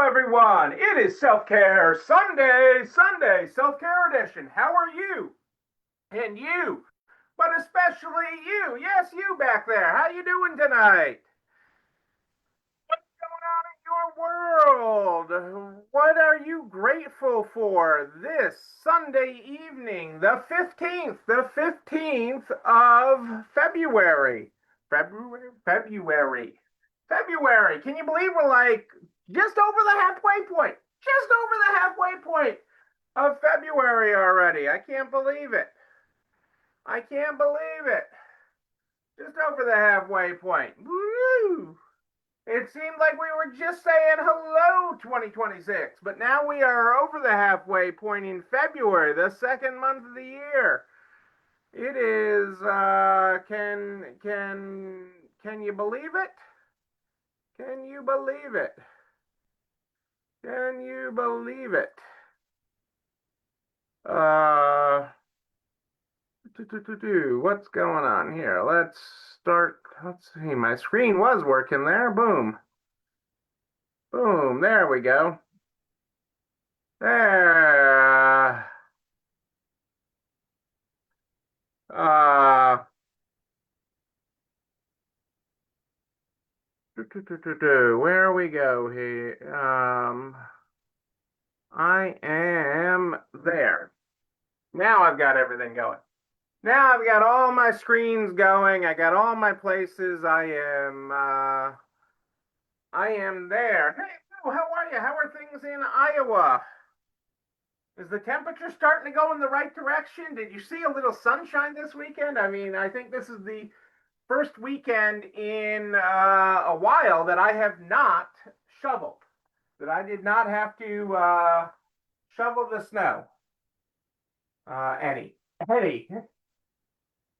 Everyone. It is Self-Care Sunday, Self-Care Edition. How are you? And you, but especially you. Yes, you back there. How you doing tonight? Going on in your world? What are you grateful for this Sunday evening, the 15th of February? February. Can you believe we're like just over the halfway point? Just over the halfway point of February already. I can't believe it. I can't believe it. Just over the halfway point. Woo! It seemed like we were just saying hello 2026, but now we are over the halfway point in February, the second month of the year. It is can you believe it? Can you believe it? Can you believe it? Uh, what's going on here? Let's start. Let's see. My screen was working there. Boom. Boom. There we go. There. Uh, where we go here? I am there. Now I've got everything going. Now I've got all my screens going. I got all my places. I am there. Hey, Lou, how are you? How are things in Iowa? Is the temperature starting to go in the right direction? Did you see a little sunshine this weekend? I mean, I think this is the first weekend in a while that I have not shoveled, that I did not have to shovel the snow any,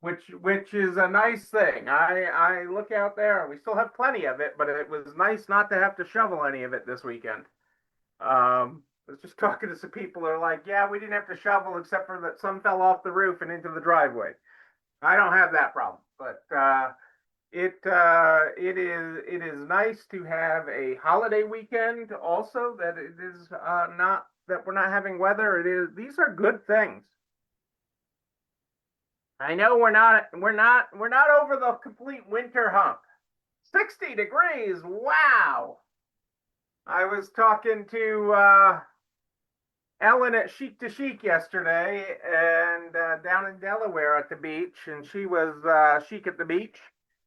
which is a nice thing. I look out there, we still have plenty of it, but it was nice not to have to shovel any of it this weekend. I was just talking to some people who are like, yeah, we didn't have to shovel except for that some fell off the roof and into the driveway. I don't have that problem, but it is nice to have a holiday weekend. Also, that it is not that we're not having weather. It is these are good things. I know we're not over the complete winter hump. 60 degrees. Wow. I was talking to Ellen at Chic to Chic yesterday, and down in Delaware at the beach, and she was chic at the beach,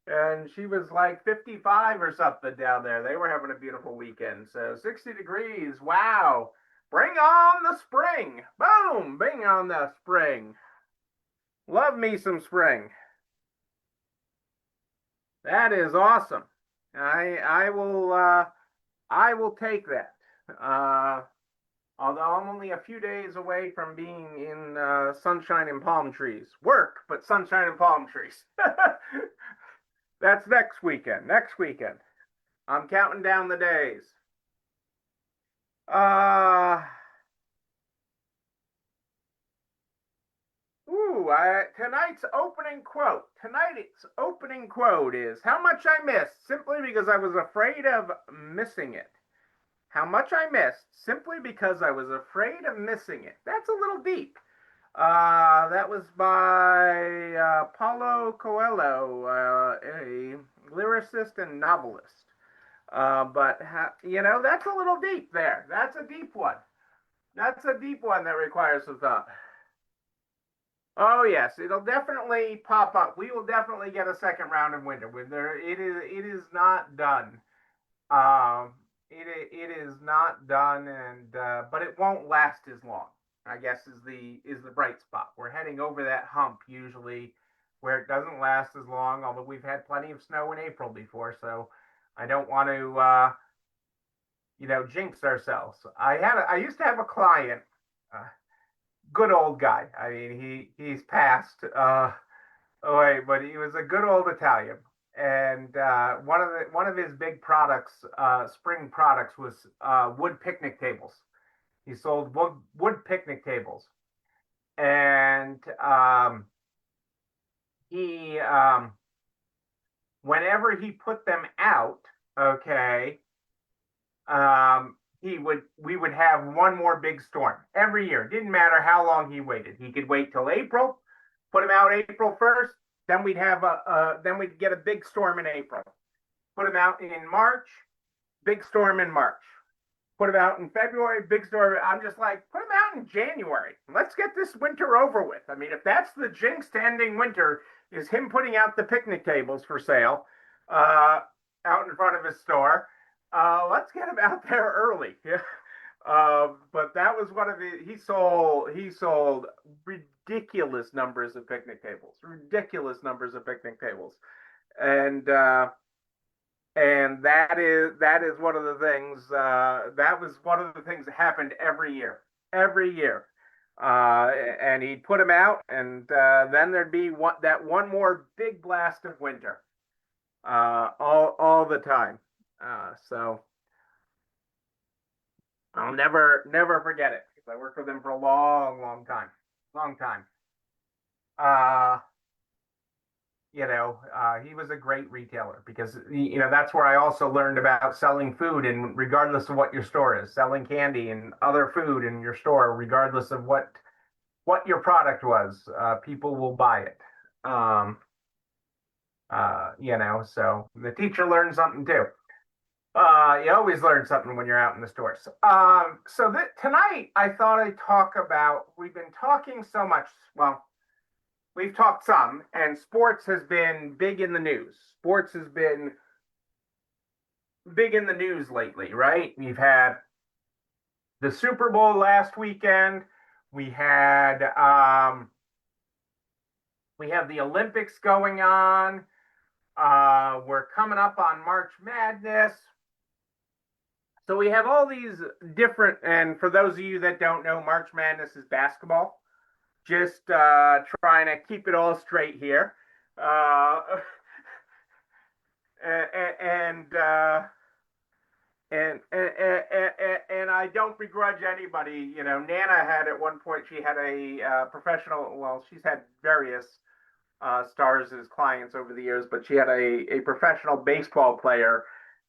and she was like 55 or something down there. They were having a beautiful weekend. So 60 degrees. Wow. Bring on the spring. Boom. Bring on the spring. Love me some spring. That is awesome. I will take that. Although I'm only a few days away from being in sunshine and palm trees. Work, but sunshine and palm trees. That's next weekend. Next weekend. I'm counting down the days. Uh tonight's opening quote. Tonight's opening quote is how much I missed simply because I was afraid of missing it. How much I missed simply because I was afraid of missing it. That's a little deep. That was by Paulo Coelho, a lyricist and novelist. But that's a little deep there. That's a deep one. That's a deep one that requires some thought. Oh yes, it'll definitely pop up. We will definitely get a second round of winter. When there, it is not done. Um, it is not done, and but it won't last as long. I guess is the bright spot. We're heading over that hump usually, where it doesn't last as long. Although we've had plenty of snow in April before, so I don't want to jinx ourselves. I used to have a client. Uh, Good old guy. I mean, he's passed away, but he was a good old Italian. And one of his big products, spring products, was wood picnic tables. He sold wood picnic tables, and he whenever he put them out, okay, um, we would have one more big storm every year. It didn't matter how long he waited. He could wait till April, put him out April 1st, then we'd get a big storm in April. Put him out in March, big storm in March. Put him out in February, big storm. I'm just like, put him out in January. Let's get this winter over with. I mean, if that's the jinx to ending winter, is him putting out the picnic tables for sale out in front of his store. Let's get him out there early. But that was one of the he sold ridiculous numbers of picnic tables, and that is one of the things that was one of the things that happened every year. And he'd put them out, and then there'd be one more big blast of winter, all the time. So I'll never forget it because I worked with him for a long time. He was a great retailer because that's where I also learned about selling food, and regardless of what your store is, selling candy and other food in your store, regardless of what your product was, people will buy it. So the teacher learned something too. You always learn something when you're out in the stores. Tonight I thought I'd talk about, we've been talking so much, well, we've talked some, and sports has been big in the news. Sports has been big in the news lately, right? We've had the Super Bowl last weekend. We have the Olympics going on. We're coming up on March Madness. So we have all these different, and for those of you that don't know, March Madness is basketball. Just trying to keep it all straight here. And I don't begrudge anybody. Nana had at one point, she had a professional, well, she's had various stars as clients over the years, but she had a professional baseball player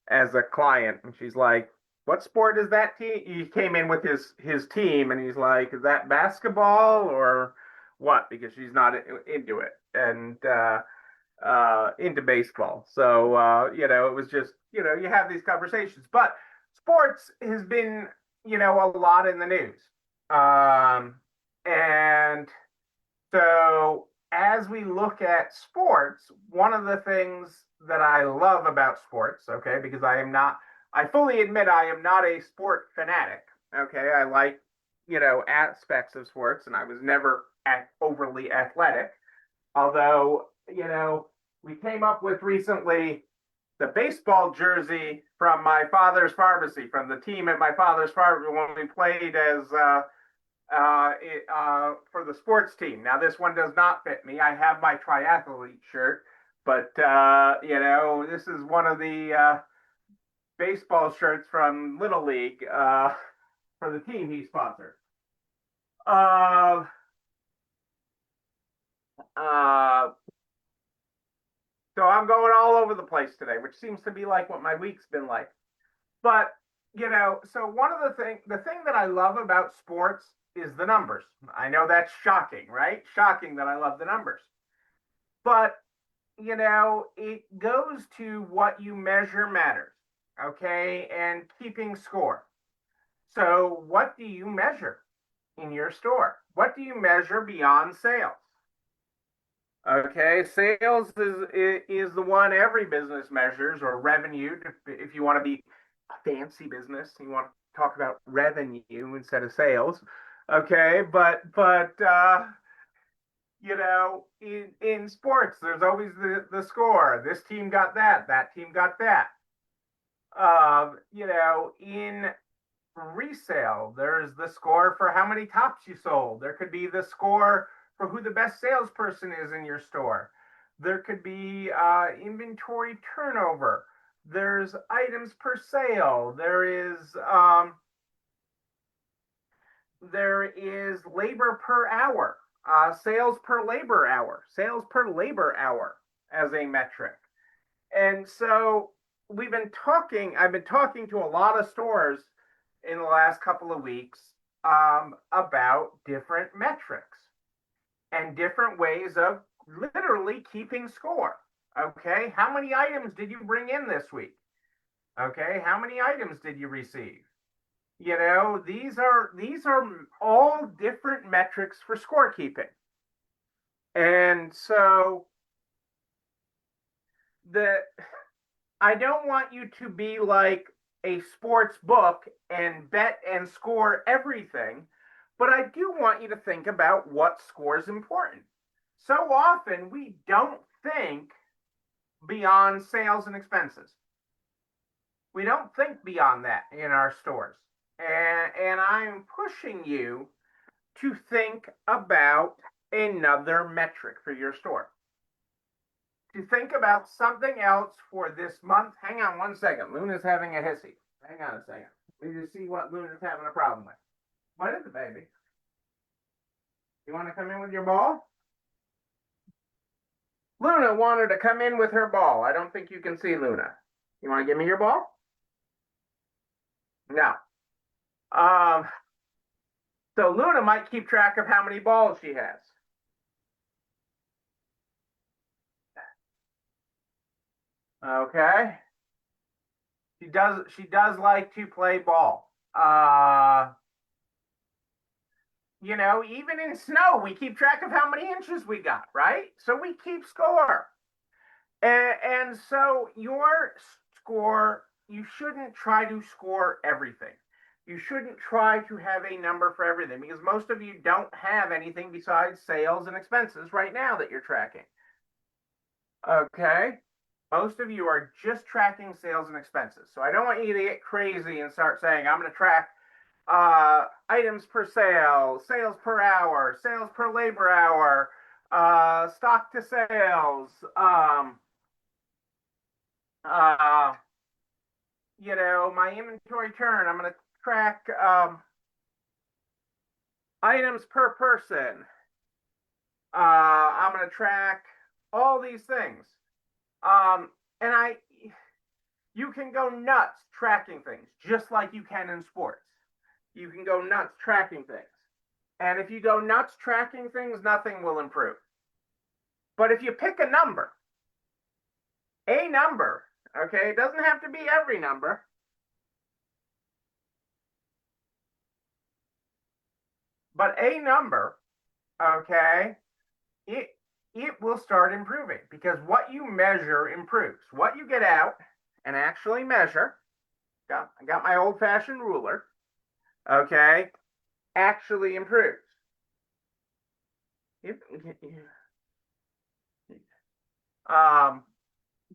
as a client. And she's like, what sport is that team? He came in with his team, and he's like, is that basketball or what? Because she's not into it and into baseball. So it was just you have these conversations. But sports has been a lot in the news, and so as we look at sports, one of the things that I love about sports, okay, because I fully admit I am not a sport fanatic. Okay, I like, aspects of sports, and I was never overly athletic. Although, we came up with recently the baseball jersey from my father's pharmacy, from the team at my father's pharmacy when we played as for the sports team. Now, this one does not fit me. I have my triathlete shirt, but this is one of the baseball shirts from Little League for the team he sponsored. So I'm going all over the place today, which seems to be like what my week's been like. But so one of the thing that I love about sports is the numbers. I know that's shocking, right? Shocking that I love the numbers. But it goes to what you measure matters. Okay, and keeping score. So what do you measure in your store? What do you measure beyond sales? Okay, sales is the one every business measures, or revenue. If you want to be a fancy business, you want to talk about revenue instead of sales. Okay, but in sports, there's always the score. This team got that team got that. In resale, there's the score for how many tops you sold. There could be the score for who the best salesperson is in your store. There could be inventory turnover. There's items per sale. There is labor per hour, sales per labor hour as a metric. And so I've been talking to a lot of stores in the last couple of weeks about different metrics and different ways of literally keeping score. Okay, how many items did you bring in this week? Okay, how many items did you receive? You know, these are all different metrics for scorekeeping. And so the I don't want you to be like a sports book and bet and score everything, but I do want you to think about what score is important. So often we don't think beyond sales and expenses. We don't think beyond that in our stores. And I'm pushing you to think about another metric for your store. To think about something else for this month. Hang on one second. Luna's having a hissy. Hang on a second. We just see what Luna's having a problem with. What is it, baby? You want to come in with your ball? Luna wanted to come in with her ball. I don't think you can see Luna. You want to give me your ball? No. So Luna might keep track of how many balls she has. Okay. She does like to play ball. You know, even in snow, we keep track of how many inches we got, right? So we keep score. And so your score, you shouldn't try to score everything. You shouldn't try to have a number for everything because most of you don't have anything besides sales and expenses right now that you're tracking. Okay. Most of you are just tracking sales and expenses. So I don't want you to get crazy and start saying, I'm going to track items per sale, sales per hour, sales per labor hour, stock to sales, uh, you know, my inventory turn. I'm going to track items per person. I'm going to track all these things. And you can go nuts tracking things, just like you can in sports. You can go nuts tracking things. And if you go nuts tracking things, nothing will improve. But if you pick a number, okay, it doesn't have to be every number. But a number, okay, it will start improving because what you measure improves. What you get out and actually measure, I got my old fashioned ruler, okay, actually improves.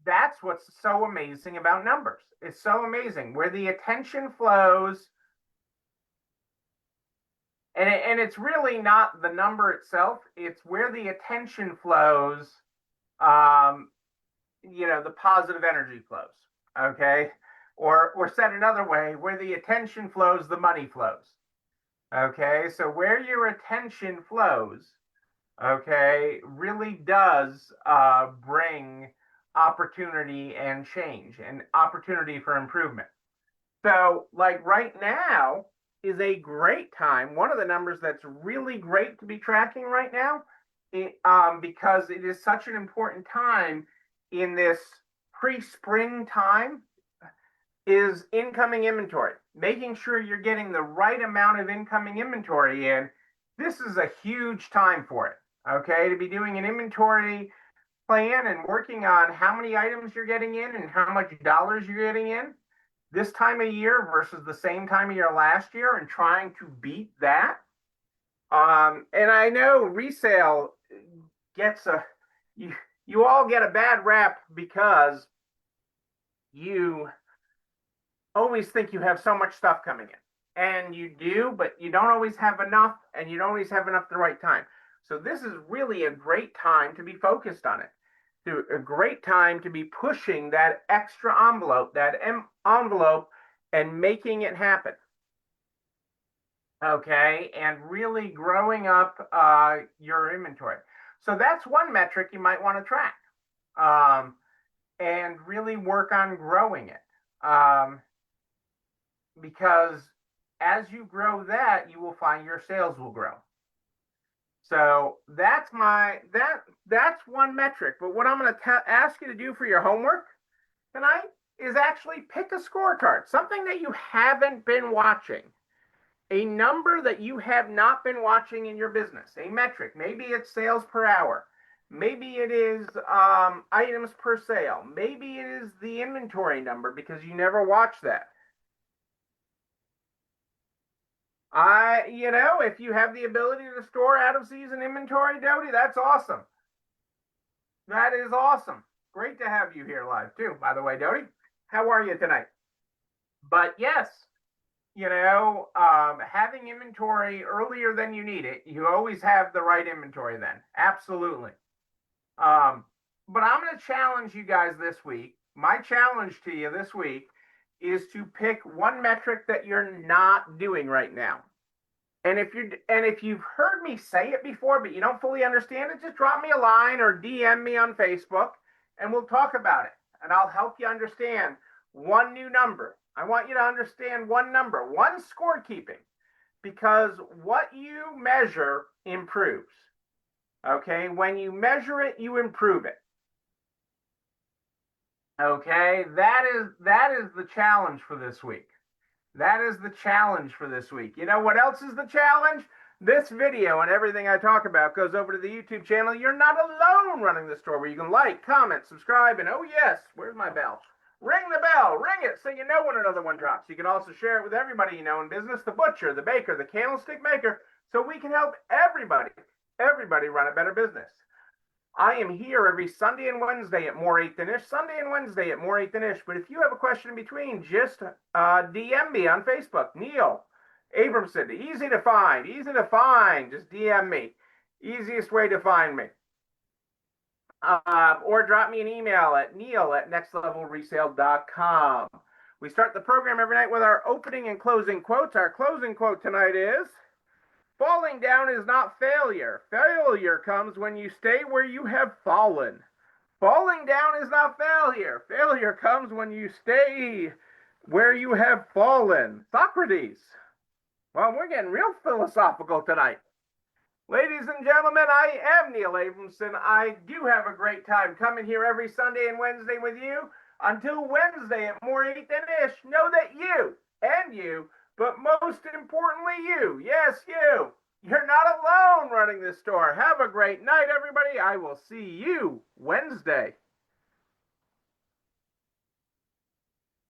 That's what's so amazing about numbers. It's so amazing where the attention flows. And it's really not the number itself, it's where the attention flows, you know, the positive energy flows. Okay. Or said another way, where the attention flows, the money flows. Okay. So where your attention flows, okay, really does bring opportunity and change and opportunity for improvement. So, like right now is a great time. One of the numbers that's really great to be tracking right now, because it is such an important time in this pre-spring time, is incoming inventory. Making sure you're getting the right amount of incoming inventory in. This is a huge time for it. Okay, to be doing an inventory plan and working on how many items you're getting in and how much dollars you're getting in this time of year versus the same time of year last year and trying to beat that. And I know resale gets you all get a bad rap because you always think you have so much stuff coming in. And you do, but you don't always have enough, and you don't always have enough at the right time. So this is really a great time to be focused on it. A great time to be pushing that extra envelope, envelope, and making it happen. Okay, and really growing up your inventory. So that's one metric you might want to track, and really work on growing it, because as you grow that, you will find your sales will grow. So that's one metric. But what I'm going to ask you to do for your homework tonight is actually pick a scorecard, something that you haven't been watching, a number that you have not been watching in your business, a metric. Maybe it's sales per hour. Maybe it is items per sale. Maybe it is the inventory number because you never watch that. If you have the ability to store out of season inventory, Doty, that's awesome. That is awesome. Great to have you here live too, by the way, Doty. How are you tonight? But yes, having inventory earlier than you need it, you always have the right inventory then. Absolutely. But I'm going to challenge you guys this week. My challenge to you this week is to pick one metric that you're not doing right now. And if you've heard me say it before, but you don't fully understand it, just drop me a line or DM me on Facebook and we'll talk about it. And I'll help you understand one new number. I want you to understand one number, one scorekeeping, because what you measure improves. Okay, when you measure it, you improve it. Okay, that is the challenge for this week. That is the challenge for this week. You know what else is the challenge? This video and everything I talk about goes over to the YouTube channel. You're not alone running the store, where you can like, comment, subscribe, and oh yes, where's my bell? Ring the bell, ring it so you know when another one drops. You can also share it with everybody you know in business, the butcher, the baker, the candlestick maker, so we can help everybody run a better business. I am here every Sunday and Wednesday at More 8 Than Ish. Sunday and Wednesday at More 8 Than Ish. But if you have a question in between, just DM me on Facebook. Neil Abramson. Easy to find. Just DM me. Easiest way to find me. Or drop me an email at neil@nextlevelresale.com. We start the program every night with our opening and closing quotes. Our closing quote tonight is, falling down is not failure. Failure comes when you stay where you have fallen. Falling down is not failure. Failure comes when you stay where you have fallen. Socrates. Well, we're getting real philosophical tonight. Ladies and gentlemen, I am Neil Abramson. I do have a great time coming here every Sunday and Wednesday with you. Until Wednesday at More 8 Than Ish, know that you, but most importantly, yes, you're not alone running this store. Have a great night, everybody. I will see you Wednesday.